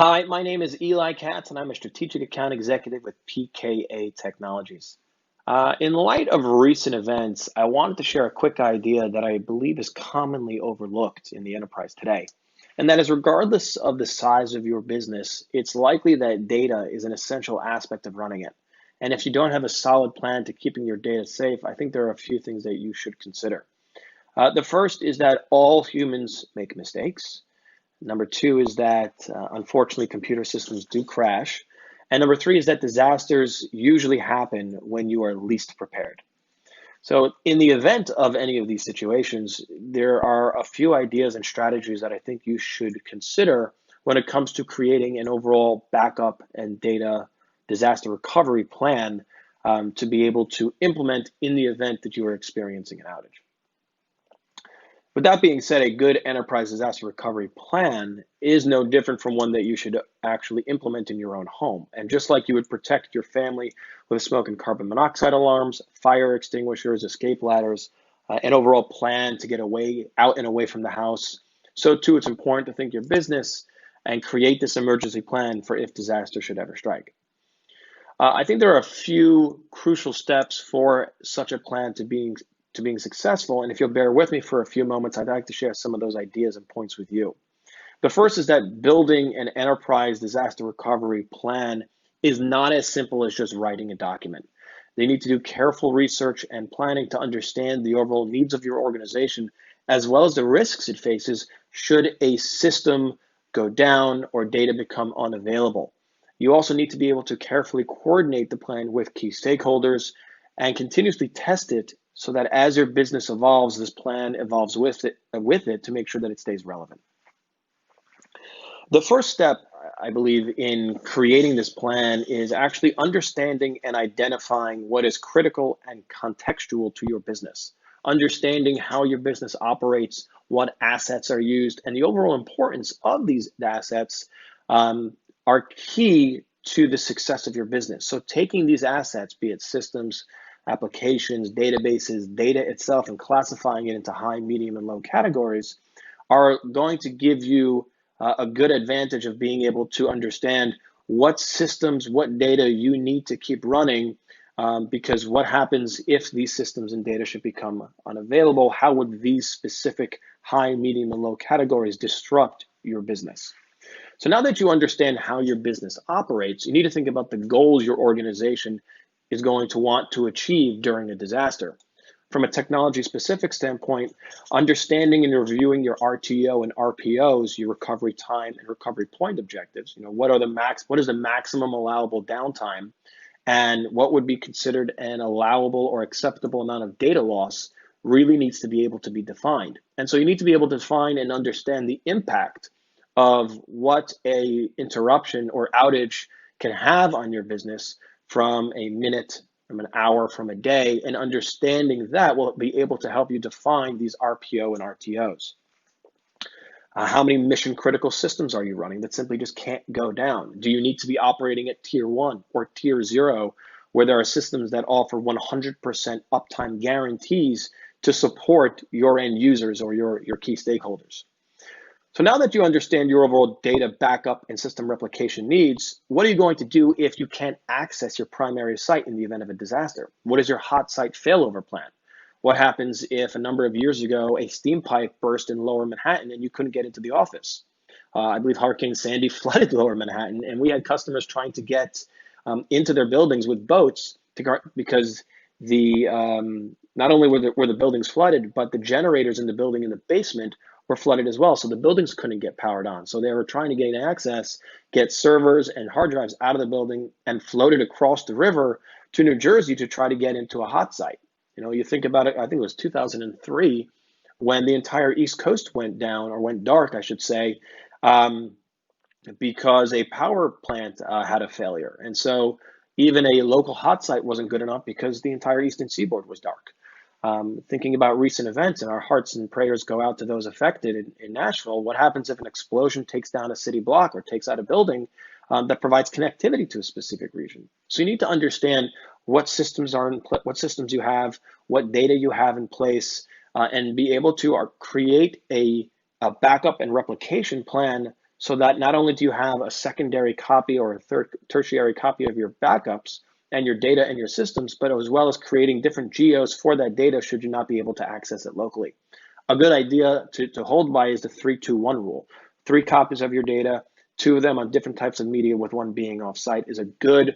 Hi, my name is Eli Katz, and I'm a strategic account executive with PKA Technologies. In light of recent events, I wanted to share a quick idea that I believe is commonly overlooked in the enterprise today. And that is, regardless of the size of your business, it's likely that data is an essential aspect of running it. And if you don't have a solid plan to keeping your data safe, I think there are a few things that you should consider. The first is that all humans make mistakes. Number two is that unfortunately computer systems do crash. And number three is that disasters usually happen when you are least prepared. So in the event of any of these situations, there are a few ideas and strategies that I think you should consider when it comes to creating an overall backup and data disaster recovery plan to be able to implement in the event that you are experiencing an outage. With that being said, a good enterprise disaster recovery plan is no different from one that you should actually implement in your own home. And just like you would protect your family with smoke and carbon monoxide alarms, fire extinguishers, escape ladders, an overall plan to get out and away from the house, so too it's important to think your business and create this emergency plan for if disaster should ever strike. I think there are a few crucial steps for such a plan to being successful. And if you'll bear with me for a few moments, I'd like to share some of those ideas and points with you. The first is that building an enterprise disaster recovery plan is not as simple as just writing a document. They need to do careful research and planning to understand the overall needs of your organization, as well as the risks it faces should a system go down or data become unavailable. You also need to be able to carefully coordinate the plan with key stakeholders and continuously test it so that as your business evolves, this plan evolves with it to make sure that it stays relevant. The first step, I believe, in creating this plan is actually understanding and identifying what is critical and contextual to your business. Understanding how your business operates, what assets are used, and the overall importance of these assets are key to the success of your business. So taking these assets, be it systems, applications, databases, data itself, and classifying it into high, medium, and low categories are going to give you a good advantage of being able to understand what systems, what data you need to keep running, because what happens if these systems and data should become unavailable? How would these specific high, medium, and low categories disrupt your business? So now that you understand how your business operates, you need to think about the goals your organization is going to want to achieve during a disaster. From a technology specific standpoint, understanding and reviewing your RTO and RPOs, your recovery time and recovery point objectives. What is the maximum allowable downtime, and what would be considered an allowable or acceptable amount of data loss really needs to be able to be defined. And so you need to be able to define and understand the impact of what a interruption or outage can have on your business from a minute, from an hour, from a day, and understanding that will be able to help you define these RPO and RTOs. How many mission critical systems are you running that simply just can't go down? Do you need to be operating at tier 1 or tier 0, where there are systems that offer 100% uptime guarantees to support your end users or your key stakeholders? So now that you understand your overall data backup and system replication needs, what are you going to do if you can't access your primary site in the event of a disaster? What is your hot site failover plan? What happens if a number of years ago a steam pipe burst in Lower Manhattan and you couldn't get into the office? I believe Hurricane Sandy flooded Lower Manhattan, and we had customers trying to get into their buildings with boats because not only were the buildings flooded, but the generators in the building in the basement were flooded as well. So the buildings couldn't get powered on. So they were trying to gain access, get servers and hard drives out of the building and floated across the river to New Jersey to try to get into a hot site. You think about it, I think it was 2003 when the entire East Coast went down, or went dark, I should say, because a power plant had a failure. And so even a local hot site wasn't good enough because the entire Eastern Seaboard was dark. Thinking about recent events, and our hearts and prayers go out to those affected in Nashville. What happens if an explosion takes down a city block or takes out a building that provides connectivity to a specific region? So you need to understand what systems what systems you have, what data you have in place, and be able to create a backup and replication plan so that not only do you have a secondary copy or a tertiary copy of your backups and your data and your systems, but as well as creating different geos for that data should you not be able to access it locally. A good idea to hold by is the 3-2-1 rule. 3 copies of your data, 2 of them on different types of media with 1 being off-site is a good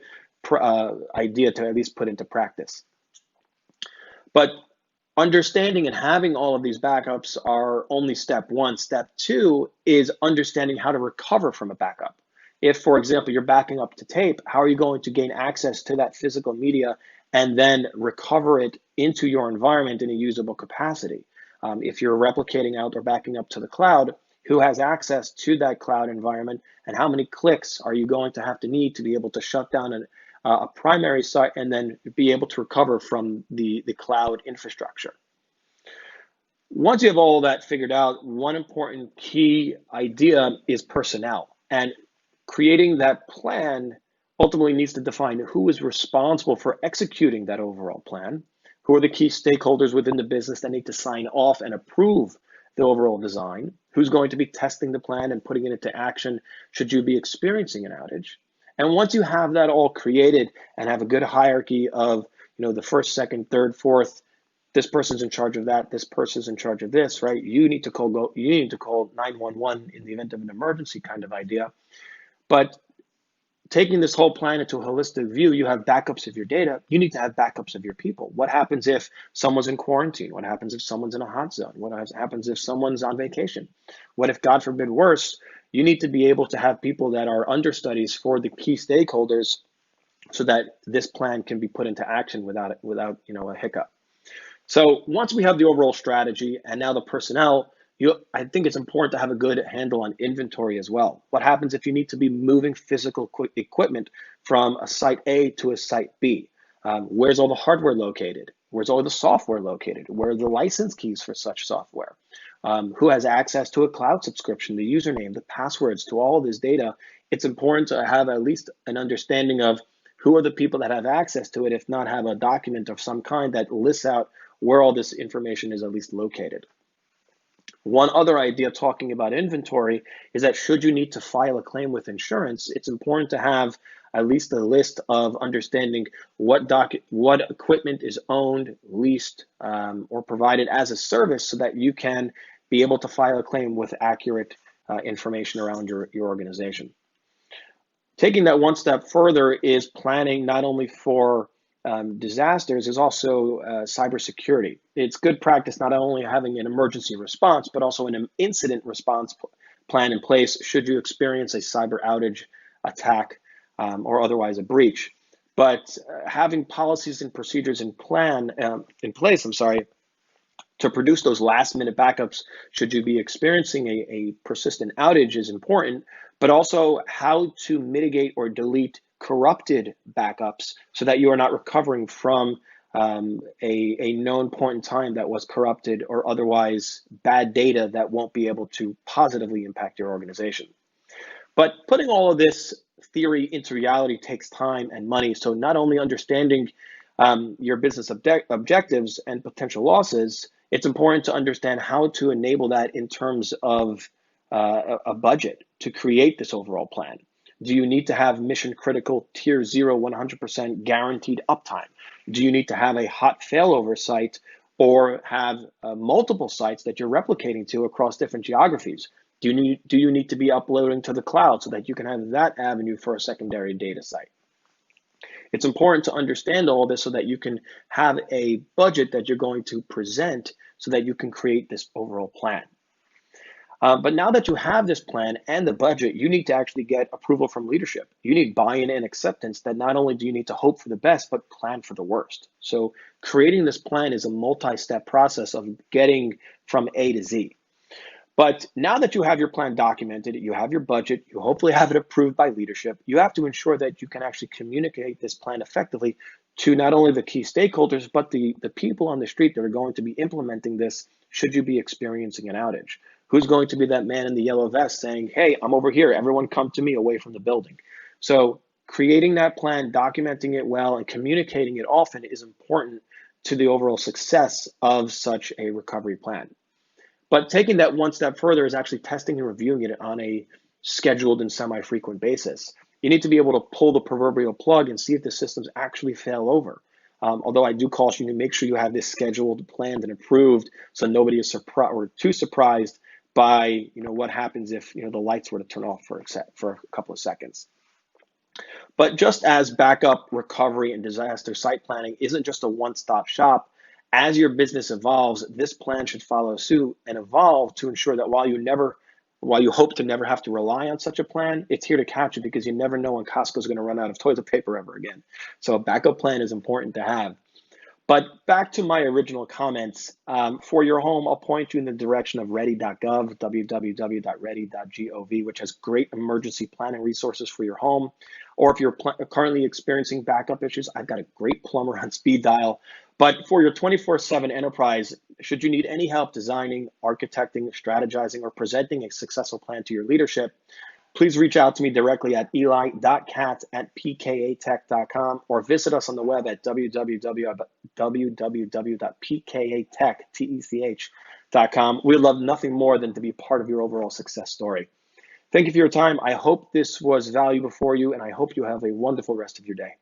idea to at least put into practice. But understanding and having all of these backups are only step 1. Step 2 is understanding how to recover from a backup. If, for example, you're backing up to tape, how are you going to gain access to that physical media and then recover it into your environment in a usable capacity? If you're replicating out or backing up to the cloud, who has access to that cloud environment, and how many clicks are you going to have to need to be able to shut down a primary site and then be able to recover from the cloud infrastructure? Once you have all of that figured out, one important key idea is personnel. And creating that plan ultimately needs to define who is responsible for executing that overall plan, who are the key stakeholders within the business that need to sign off and approve the overall design, who's going to be testing the plan and putting it into action should you be experiencing an outage. And once you have that all created and have a good hierarchy of, the first, second, third, fourth, this person's in charge of that, this person's in charge of this, right? You need to call 911 in the event of an emergency kind of idea. But taking this whole plan into a holistic view, you have backups of your data. You need to have backups of your people. What happens if someone's in quarantine? What happens if someone's in a hot zone? What happens if someone's on vacation? What if, God forbid, worse, you need to be able to have people that are understudies for the key stakeholders so that this plan can be put into action without a hiccup. So once we have the overall strategy and now the personnel, I think it's important to have a good handle on inventory as well. What happens if you need to be moving physical equipment from a site A to a site B? Where's all the hardware located? Where's all the software located? Where are the license keys for such software? Who has access to a cloud subscription, the username, the passwords to all of this data? It's important to have at least an understanding of who are the people that have access to it, if not have a document of some kind that lists out where all this information is at least located. One other idea talking about inventory is that should you need to file a claim with insurance, it's important to have at least a list of understanding what equipment is owned, leased, or provided as a service so that you can be able to file a claim with accurate information around your organization. Taking that one step further is planning not only for disasters is also cybersecurity. It's good practice not only having an emergency response, but also an incident response plan in place should you experience a cyber outage, attack, or otherwise a breach. But having policies and procedures in place, to produce those last minute backups should you be experiencing a persistent outage is important, but also how to mitigate or delete corrupted backups so that you are not recovering from a known point in time that was corrupted or otherwise bad data that won't be able to positively impact your organization. But putting all of this theory into reality takes time and money. So not only understanding your business objectives and potential losses, it's important to understand how to enable that in terms of a budget to create this overall plan. Do you need to have mission critical tier 0, 100% guaranteed uptime? Do you need to have a hot failover site or have multiple sites that you're replicating to across different geographies? Do you need to be uploading to the cloud so that you can have that avenue for a secondary data site? It's important to understand all this so that you can have a budget that you're going to present so that you can create this overall plan. But now that you have this plan and the budget, you need to actually get approval from leadership. You need buy-in and acceptance that not only do you need to hope for the best, but plan for the worst. So creating this plan is a multi-step process of getting from A to Z. But now that you have your plan documented, you have your budget, you hopefully have it approved by leadership, you have to ensure that you can actually communicate this plan effectively to not only the key stakeholders, but the people on the street that are going to be implementing this should you be experiencing an outage. Who's going to be that man in the yellow vest saying, hey, I'm over here, everyone come to me away from the building? So creating that plan, documenting it well, and communicating it often is important to the overall success of such a recovery plan. But taking that one step further is actually testing and reviewing it on a scheduled and semi-frequent basis. You need to be able to pull the proverbial plug and see if the systems actually fail over. Although I do caution you to make sure you have this scheduled, planned, and approved, so nobody is surprised or too surprised by what happens if the lights were to turn off for a couple of seconds. But just as backup, recovery, and disaster site planning isn't just a one-stop shop, as your business evolves, this plan should follow suit and evolve to ensure that while you hope to never have to rely on such a plan, it's here to catch you because you never know when Costco's going to run out of toilet paper ever again. So a backup plan is important to have. But back to my original comments, for your home, I'll point you in the direction of ready.gov, www.ready.gov, which has great emergency planning resources for your home. Or if you're currently experiencing backup issues, I've got a great plumber on speed dial. But for your 24/7 enterprise, should you need any help designing, architecting, strategizing, or presenting a successful plan to your leadership, please reach out to me directly at eli.katz@pkatech.com or visit us on the web at www.pkatech.com. We'd love nothing more than to be part of your overall success story. Thank you for your time. I hope this was valuable for you, and I hope you have a wonderful rest of your day.